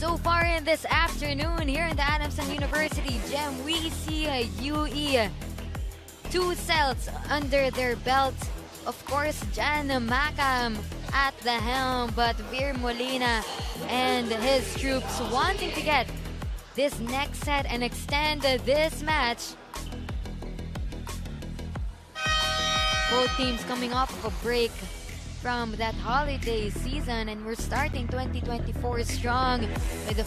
So far in this afternoon here in the Adamson University Gym, we see a UE 2 sets under their belt. Of course, Jan Macam at the helm, but Vir Molina and his troops wanting to get this next set and extend this match. Both teams coming off of a break from that holiday season, and we're starting 2024 strong with a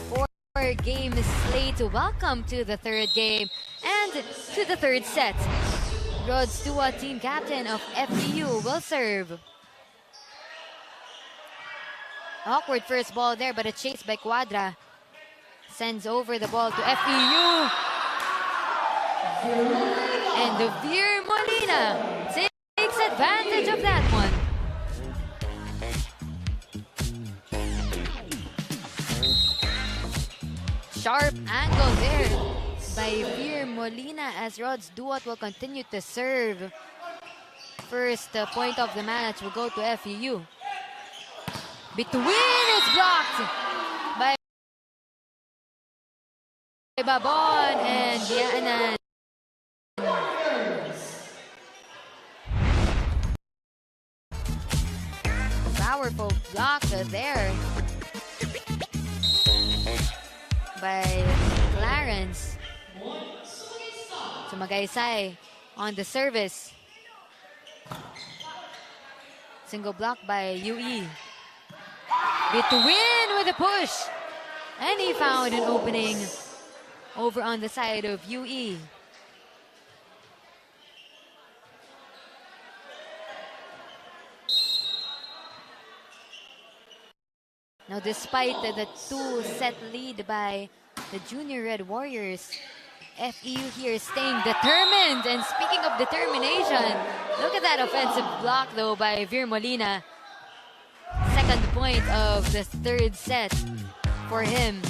4-game slate. Welcome to the third game and to the third set. Rod Stewart, team captain of FEU, will serve. Awkward first ball there, but a chase by Quadra sends over the ball to FEU. And the Vir Molina takes advantage of that one. Sharp angle there by Vir Molina as Rod Stewart will continue to serve. First point of the match will go to FEU. Between is blocked by Babon and Dianan. Powerful block there by Clarence. Sumagaysay on the service. Single block by UE. Between with a push. And he found an opening over on the side of UE. Now, despite the 2-set lead by the Junior Red Warriors, FEU here staying determined. And speaking of determination, look at that offensive block though by Vir Molina. Second point of the third set for him.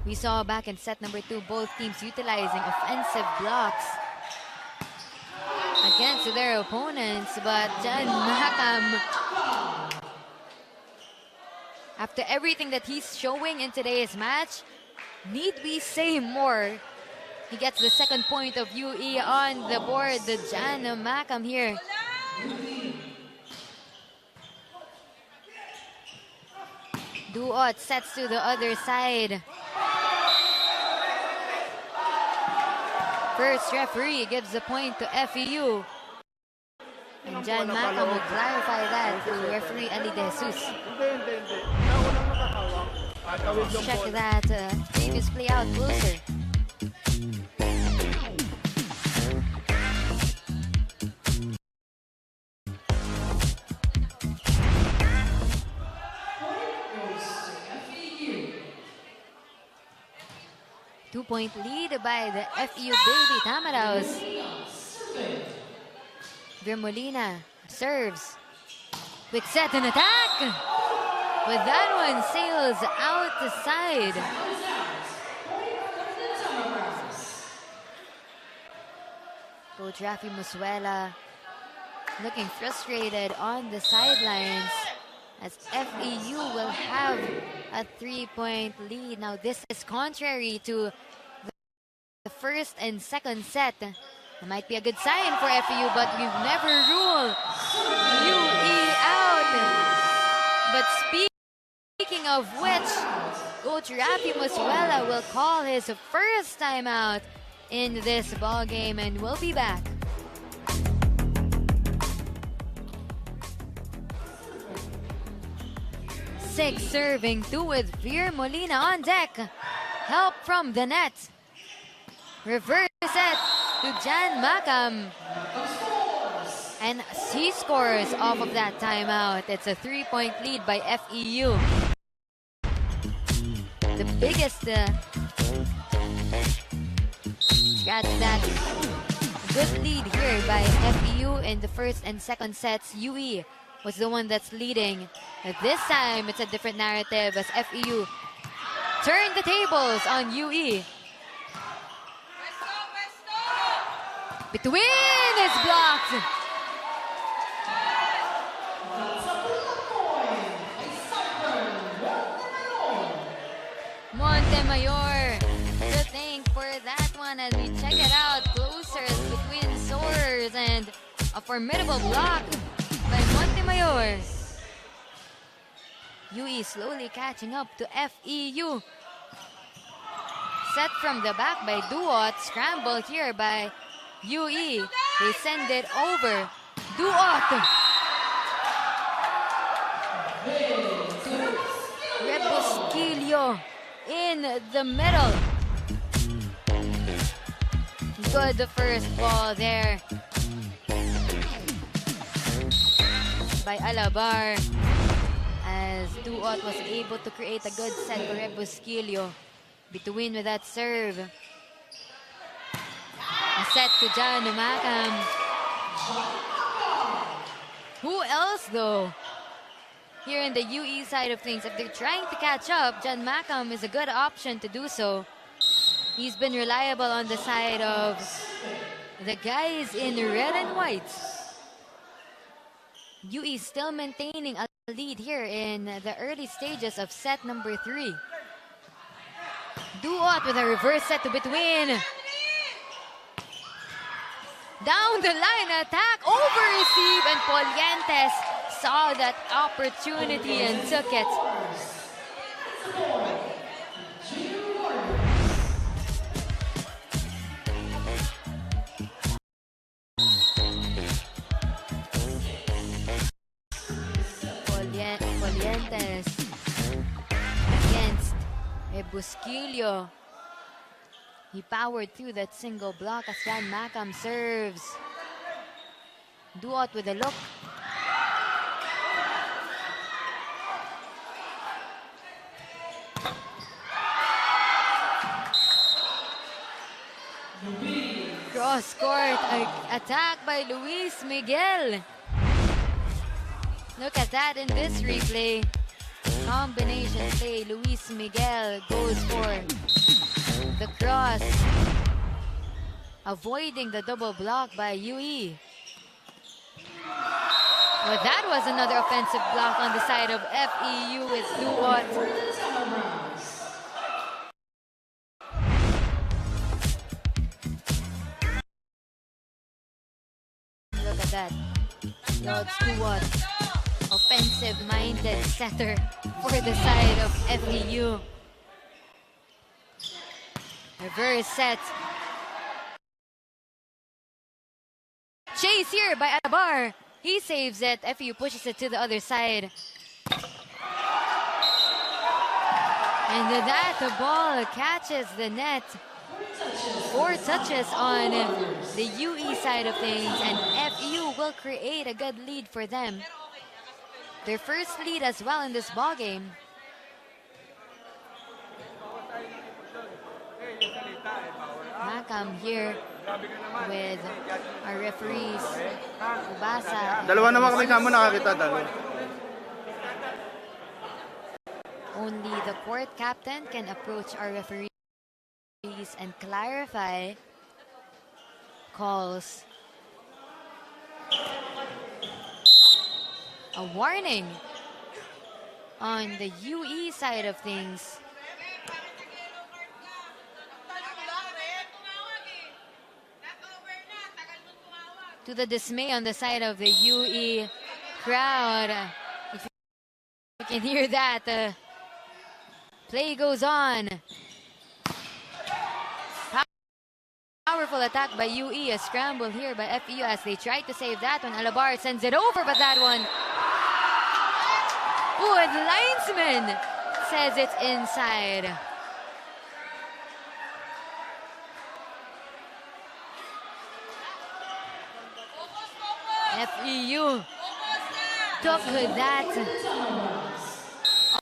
We saw back in set number 2 both teams utilizing offensive blocks against their opponents, but Jan Macam, after everything that he's showing in today's match, need we say more? He gets the second point of UE on the board. The Jan Macam here. Duot sets to the other side. First referee gives the point to FEU. And Jan Macam will clarify that to referee Ali De Jesus. Let's check that previous play out closer. Two-point lead by the FEU Baby Tamaraws. Vir Molina serves. Quick set and attack! But that one sails out the side. Coach Rafi Musuela looking frustrated on the sidelines as FEU will have a 3-point lead. Now this is contrary to the first and second set. It might be a good sign for FEU, but you never rule UE out. But speaking of which, Coach Rafi Musuela will call his first timeout in this ball game, and we'll be back. Six serving 2 with Vir Molina on deck. Help from the net. Reverse set to Jan Macam. And he scores off of that timeout. It's a 3-point lead by FEU. The biggest scratch that good lead here by FEU in the first and second sets. UE was the one that's leading. But this time, it's a different narrative as FEU turn the tables on UE. Between is blocked. Montemayor to thank for that one as we check it out closer between Soares and a formidable block by Montemayor. UE slowly catching up to FEU. Set from the back by Duot. Scramble here by UE. They send it over. Duot to Rebusquillo in the middle. Good the first ball there by Alabar, as Duot was able to create a good set for Rebusquillo. Between with that serve. A set to John Macam. Who else though? Here in the UE side of things, if they're trying to catch up, John Macam is a good option to do so. He's been reliable on the side of the guys in red and white. UE still maintaining a lead here in the early stages of set number 3. Duot with a reverse set to between. Down the line attack, over receive, and Polientes saw that opportunity and took it. Polientes against Rebusquillo. He powered through that single block as Jan Macam serves. Duot with a look. Cross court attack by Luis Miguel. Look at that in this replay. Combination play. Luis Miguel goes for the cross, avoiding the double block by UE. Well, that was another offensive block on the side of FEU with Duot. Look at that. Lord Duot, offensive-minded setter for the side of FEU. Reverse set. Chase here by Alabar. He saves it. FEU pushes it to the other side. And that the ball catches the net. 4 touches on the UE side of things, and FEU will create a good lead for them. Their first lead as well in this ball game. Macam here with our referees, Ubasa. Dalawa naman kami kamo nakakita, dalawa. Only the court captain can approach our referees and clarify calls. A warning on the UE side of things. To the dismay on the side of the UE crowd. If you can hear that, play goes on. Powerful attack by UE, a scramble here by FEU as they try to save that one. Alabar sends it over, but that one. Ooh, and the linesman says it's inside. FEU took that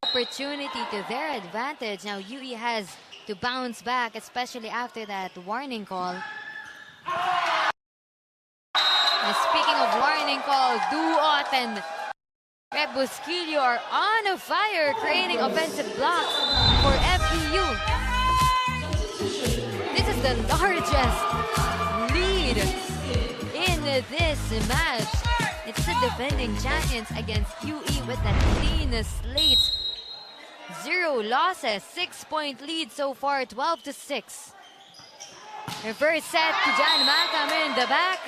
opportunity to their advantage. Now UE has to bounce back, especially after that warning call. And speaking of warning calls, Duot and Rebusquillo are on fire, creating offensive blocks for FEU. This is the largest lead in this match. It's the defending champions against UE with that clean slate. 0 losses. 6-point lead so far, 12-6. Reverse set to John Macam in the back.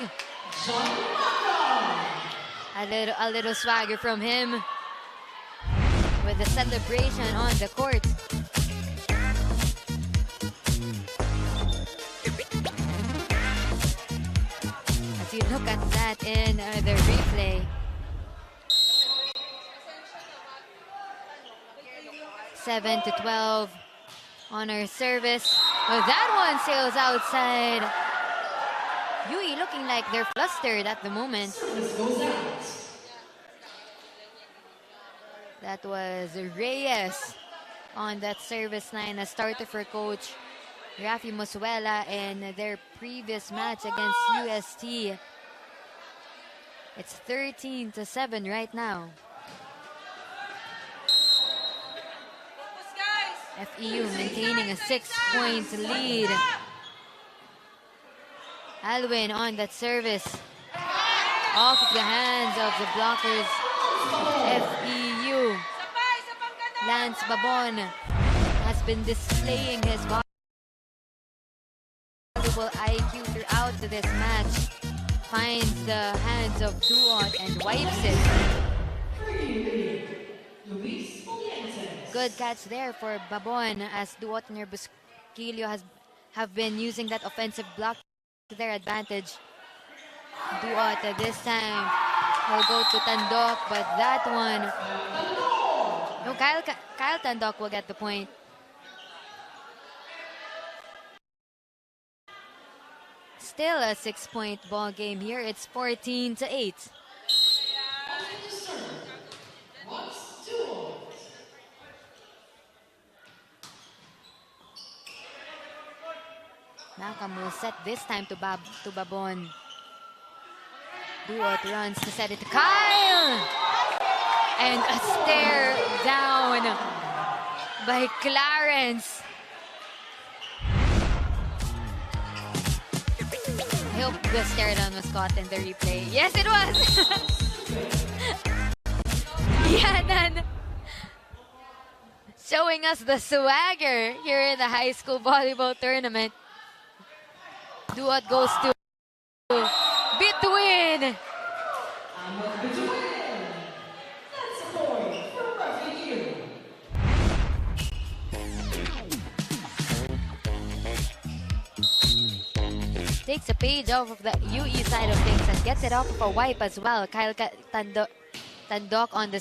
A little swagger from him with the celebration on the court. As you look at that in the replay. 7-12 on our service. Well, that one sails outside. UE looking like they're flustered at the moment. That was Reyes on that service line, a starter for Coach Rafi Musuela in their previous match against UST. It's 13-7 right now. FEU maintaining a 6-point lead. Alwin on that service. Off of the hands of the blockers of FEU. Lance Babon has been displaying his volleyball IQ throughout this match. Finds the hands of Duot and wipes it. Good catch there for Babon as Duot and Busquillo have been using that offensive block to their advantage. Duot this time will go to Tandok, but that one, no, Kyle Tandok will get the point. Still a 6-point ball game here. It's 14-8. Nakam will set this time to Babon. Duot runs to set it to Kyle! And a stare down by Clarence. I hope the stare down was caught in the replay. Yes, it was! Yanan showing us the swagger here in the high school volleyball tournament. Duot goes to between. Takes a page off of the UE side of things and gets it off of a wipe as well. Kyle Tandok on the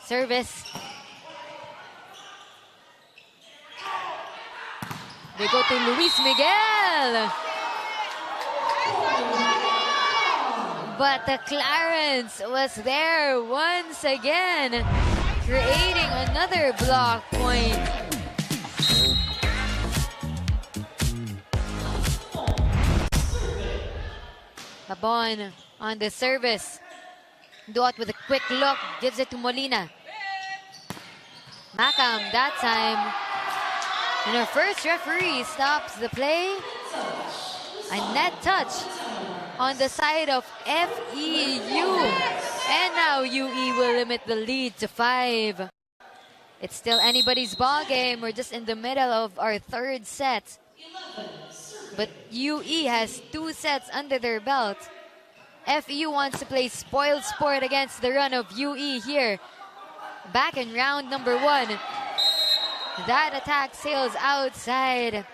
service. They go to Luis Miguel. But the Clarence was there once again, creating another block point. Babon on the service. Duot with a quick look, gives it to Molina. Macam that time. And our first referee stops the play. A net touch on the side of FEU. And now UE will limit the lead to 5. It's still anybody's ball game. We're just in the middle of our third set. But UE has 2 sets under their belt. FEU wants to play spoiled sport against the run of UE here. Back in round number 1. That attack sails outside.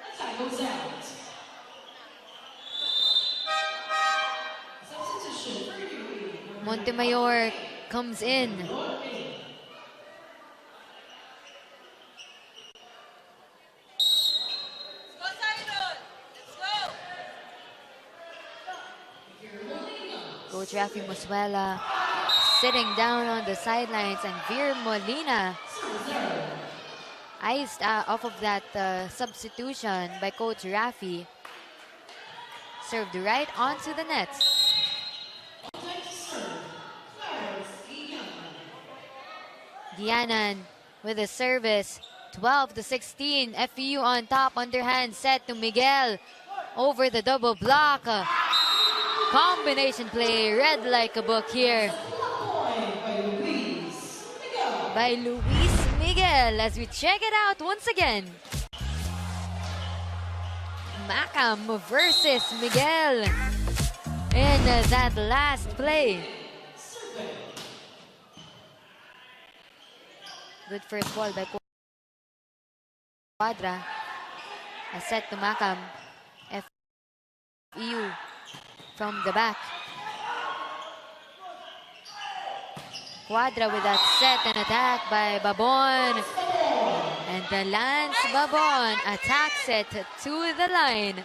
Montemayor comes in. Coach Rafi Musuela sitting down on the sidelines, and Veer Molina iced off of that substitution by Coach Rafi. Served right onto the net. Gianan with a service. 12-16. FEU on top. Underhand set to Miguel. Over the double block. Combination play. Read like a book here. By Luis Miguel. Miguel as we check it out once again. Macam versus Miguel in that last play. Good first ball by Quadra. A set to Macam. FEU from the back. Quadra with that set and attack by Babon. And the Lance Babon attacks it to the line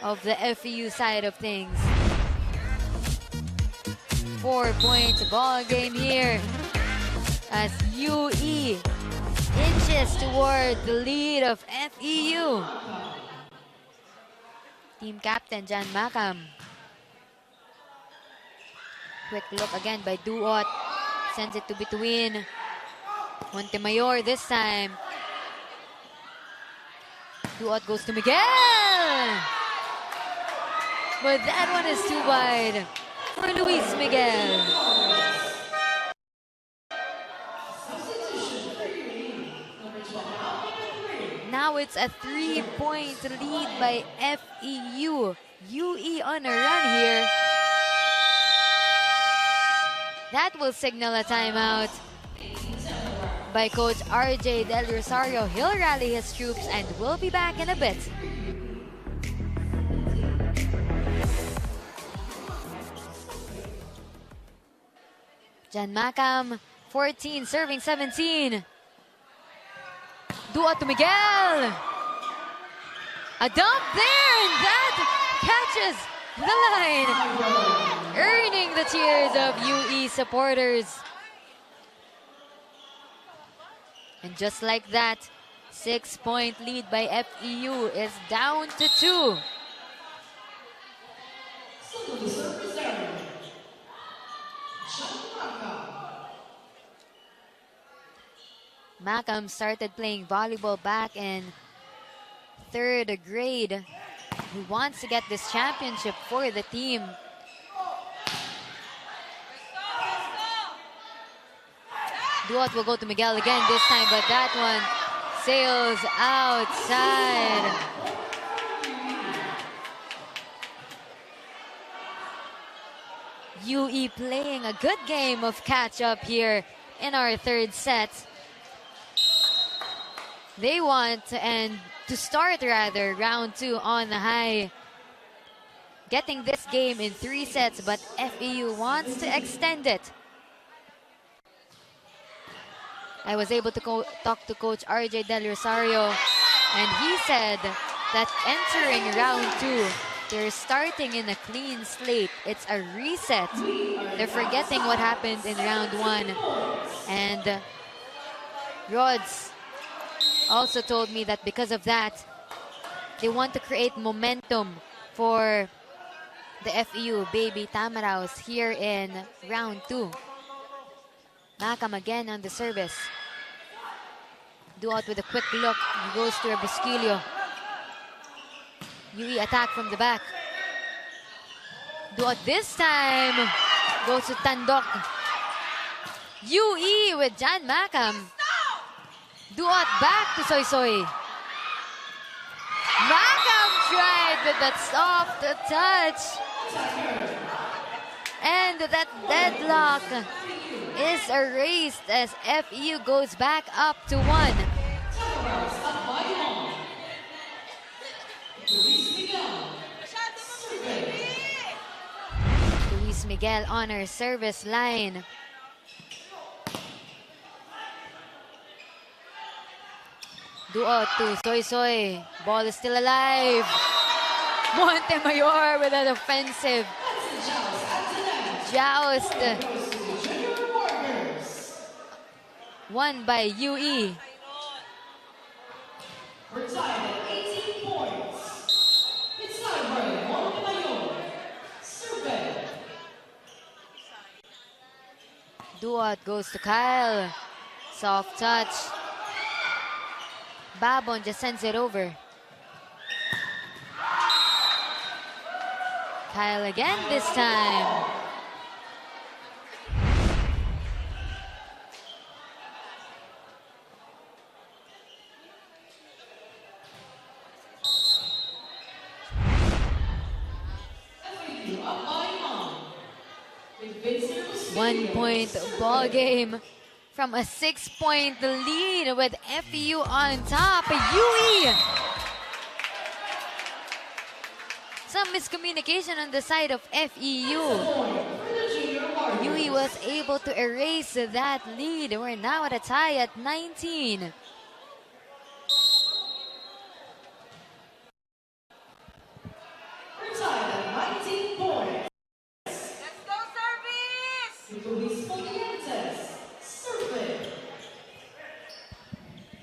of the FEU side of things. 4-point ball game here as UE inches toward the lead of FEU. Team captain Jan Macam. Quick look again by Duot. Sends it to between. Montemayor this time. Duot goes to Miguel. But that one is too wide for Luis Miguel. Now it's a 3-point lead by FEU. UE on a run here. That will signal a timeout by Coach RJ Del Rosario. He'll rally his troops and we'll be back in a bit. Jan Macam, 14, serving 17. Duot to Miguel. A dump there, and that catches the line, earning the cheers of UE supporters. And just like that, 6-point lead by FEU is down to 2. Macam started playing volleyball back in 3rd grade. He wants to get this championship for the team. Duot will go to Miguel again this time, but that one sails outside. UE playing a good game of catch-up here in our 3rd set. They want to start round 2 on the high, getting this game in 3 sets, but FEU wants to extend it. I was able to talk to Coach RJ Del Rosario, and he said that entering round 2, they're starting in a clean slate. It's a reset. They're forgetting what happened in round 1. And Rods also told me that because of that, they want to create momentum for the FEU Baby Tamaraws here in round 2. Macam again on the service. Duot with a quick look. He goes to Busquillo. UE attack from the back. Duot this time goes to Tandok. UE with Jan Macam. Duot back to Soy Soy. Macam tried with that soft touch. And that deadlock is erased as FEU goes back up to 1. Luis Miguel on her service line. Duot to Soy Soy. Ball is still alive. Montemayor with an offensive joust. Won by UE. Duot goes to Kyle. Soft touch. Babon just sends it over. Kyle again this time. 1-point ball game from a 6-point lead with FEU on top. UE! Some miscommunication on the side of FEU. UE was able to erase that lead. We're now at a tie at 19.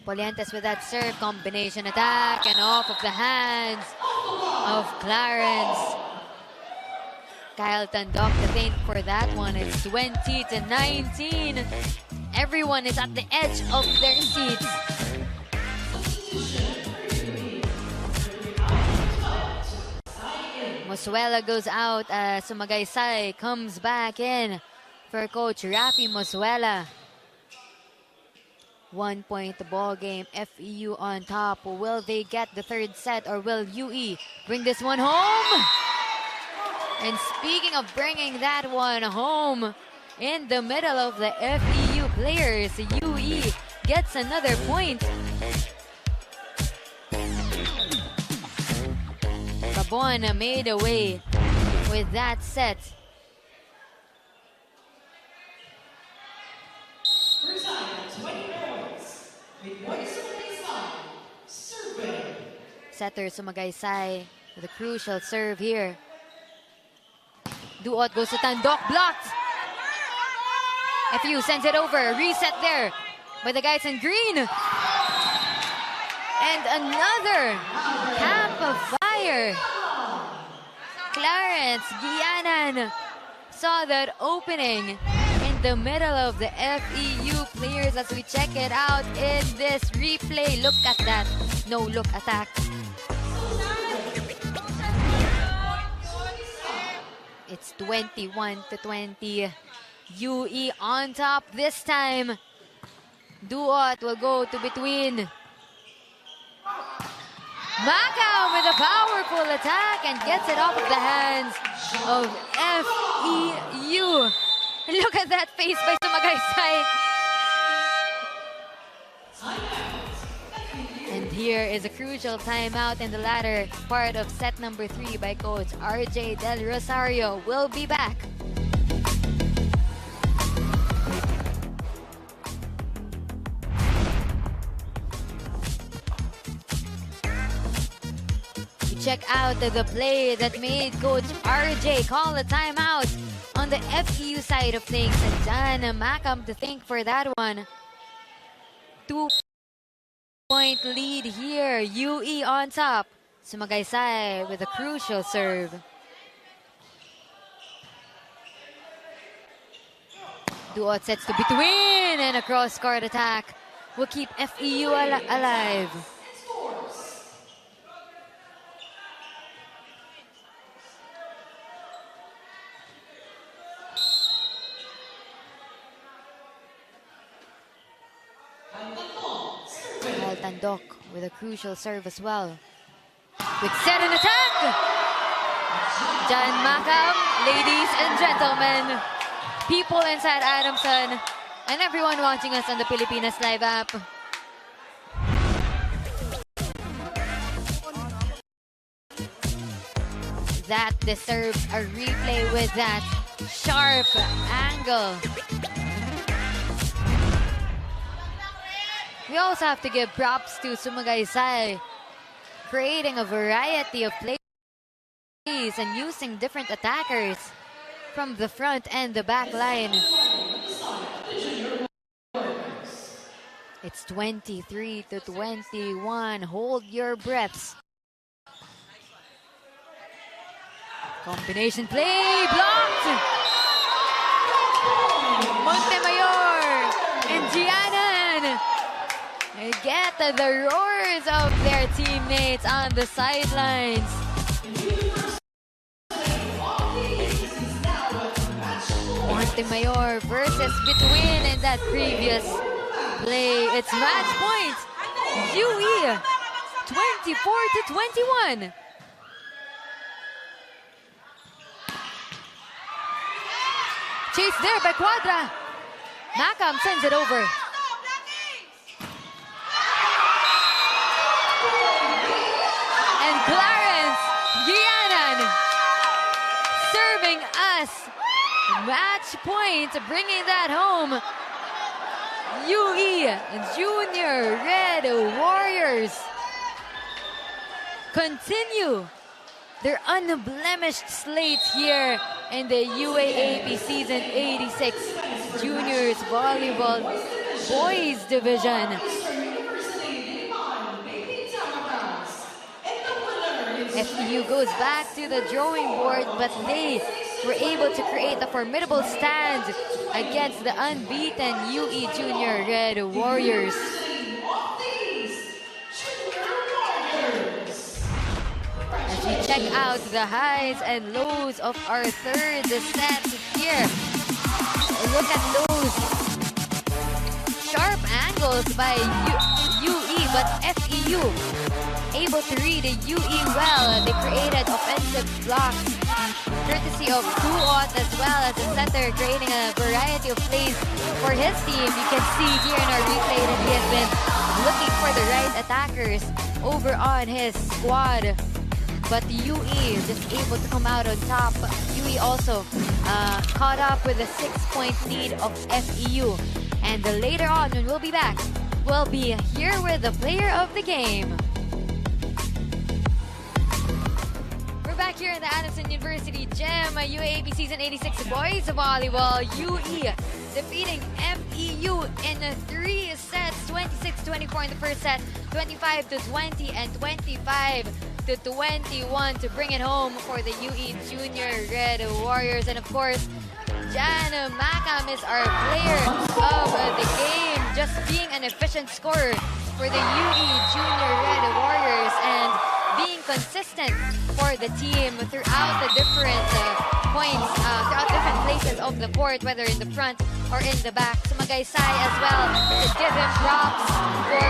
Polientes with that serve combination attack and off of the hands of Clarence. Kyle Tandok to thank for that one. It's 20-19. Everyone is at the edge of their seats. Mosuela goes out. Sumagaysay comes back in for Coach Rafi Mosuela. 1-point ball game. FEU on top. Will they get the third set or will UE bring this one home? And speaking of bringing that one home, in the middle of the FEU players, UE gets another point. Gabon made away with that set. Setter Sumagaysay with a crucial serve here. Duot goes to Tandok, blocked. FEU sends it over, reset there by the guys in green. And another cap of fire. Clarence Guianan saw that opening in the middle of the FEU players as we check it out in this replay. Look at that. No look attack. It's 21-20. UE on top this time. Duot will go to between. Macau with a powerful attack and gets it off of the hands of FEU. Look at that face by Sumagaysay. And here is a crucial timeout in the latter part of set number 3 by Coach RJ Del Rosario. We'll be back. Check out the play that made Coach RJ call a timeout on the FEU side of things. And John Macam to thank for that one. 2-point lead here. UE on top. Sumagaysay with a crucial serve. Duot sets to between and a cross-court attack will keep FEU alive. Tandok with a crucial serve as well. Quick set and attack! John Macam, ladies and gentlemen, people inside Adamson, and everyone watching us on the Pilipinas Live app. That deserves a replay with that sharp angle. We also have to give props to Sumagaysay, creating a variety of plays and using different attackers from the front and the back line. It's 23-21. Hold your breaths. Combination play, blocked! Montemayor and Giannan get the roars of their teammates on the sidelines. Montemayor versus Between in that previous play. It's match point. UE 24-21. chase there by Quadra. Macam sends it over. And Clarence Gianan serving us match point, bringing that home. UE Junior Red Warriors continue their unblemished slate here in the UAAP Season 86 Juniors Volleyball Boys Division. FEU goes back to the drawing board, but they were able to create a formidable stand against the unbeaten UE Junior Red Warriors. As we check out the highs and lows of our third set here, look at those sharp angles by UE, but FEU able to read UE well. They created offensive blocks courtesy of 2-aught as well as the center, creating a variety of plays for his team. You can see here in our replay that he has been looking for the right attackers over on his squad. But UE just able to come out on top. UE also caught up with a 6-point lead of FEU. And later on, when we'll be back, we'll be here with the player of the game. Back here in the Adamson University Gym, UAAP Season 86 Boys Volleyball, UE defeating FEU in 3 sets, 26-24 in the first set, 25-20 and 25-21 to bring it home for the UE Junior Red Warriors. And of course, Jan Macam is our player of the game, just being an efficient scorer for the UE Junior Red Warriors and being consistent for the team throughout the different points, throughout different places of the court, whether in the front or in the back. So Magaysay as well to give him props for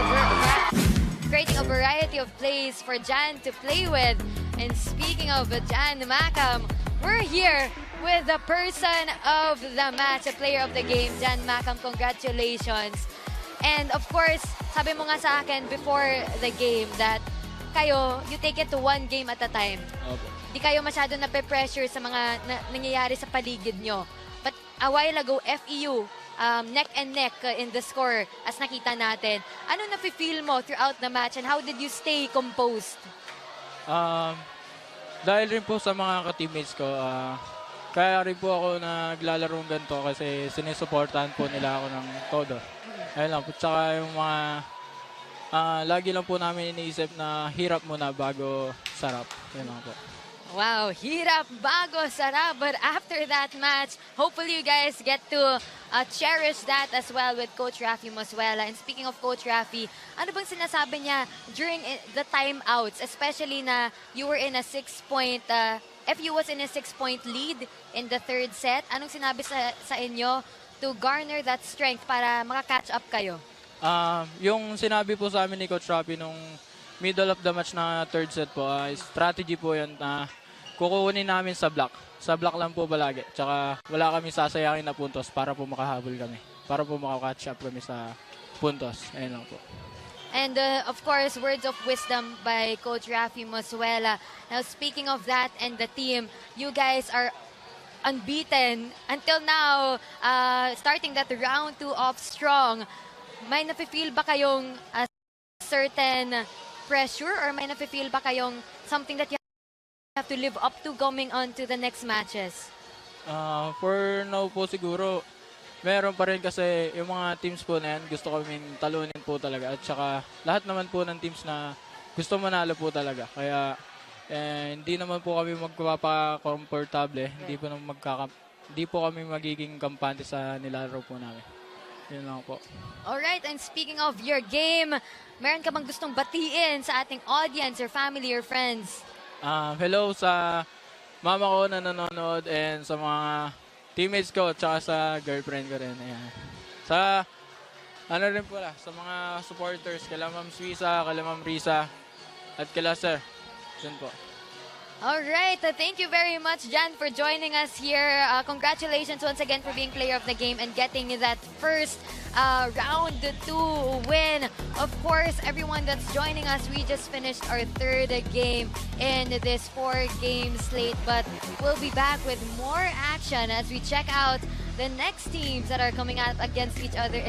creating a variety of plays for Jan to play with. And speaking of Jan Macam, we're here with the person of the match, a player of the game, Jan Macam. Congratulations. And of course, sabi mo nga sa akin before the game that kayo, you take it to one game at a time. Okay. Di kayo masyado nape-pressure sa mga nangyayari sa paligid nyo. But a while ago, FEU, neck and neck in the score as nakita natin. Ano nafe-feel mo throughout the match and how did you stay composed? Dahil rin po sa mga ka-teammates ko, kaya rin po ako naglalarong ganito kasi sinusuportahan po nila ako ng todo. Ayun lang po. Tsaka yung mga lagi lang po namin iniisip na hirap muna bago sarap. Yun lang po. Wow, hirap bago sarap. But after that match, hopefully you guys get to cherish that as well with Coach Rafi Masuela. And speaking of Coach Rafi, ano bang sinasabi niya during the timeouts, especially na you were in a 6-point, FU was in a 6-point lead in the third set. Anong sinabi sa inyo to garner that strength para maka-catch up kayo? Yung sinabi po sa amin ni Coach Rafi nung middle of the match na third set po, strategy po yun na kukunin namin sa block. Sa block lang po palagi. Tsaka wala kami sasayangin na puntos para po makahabol kami. Para po makaka-catch up kami sa puntos. Ayun lang po. And of course, words of wisdom by Coach Rafi Masuela. Now speaking of that and the team, you guys are unbeaten until now, starting that round 2 off strong. May nafe-feel ba kayong certain pressure or may nafe-feel ba kayong something that you have to live up to going on to the next matches? For now po siguro, meron pa rin kasi yung mga teams po na yan, gusto kaming talunin po talaga. At saka lahat naman po ng teams na gusto manalo po talaga. Kaya hindi naman po kami magpapa-komportable. Hindi po kami magiging kampante sa nilalaro po namin. Yun lang po. Alright, and speaking of your game, meron ka bang gustong batiin sa ating audience, your family, your friends? Hello sa mama ko na nanonood and sa mga teammates ko tsaka sa girlfriend ko rin. Ayan. Sa rin pala, sa mga supporters, kala Ma'am Suiza, kala Ma'am Risa, at kala Sir. Yun po. All right. Thank you very much, Jan, for joining us here. Congratulations once again for being player of the game and getting that first round 2 win. Of course, everyone that's joining us, we just finished our third game in this 4-game slate, but we'll be back with more action as we check out the next teams that are coming out against each other. It's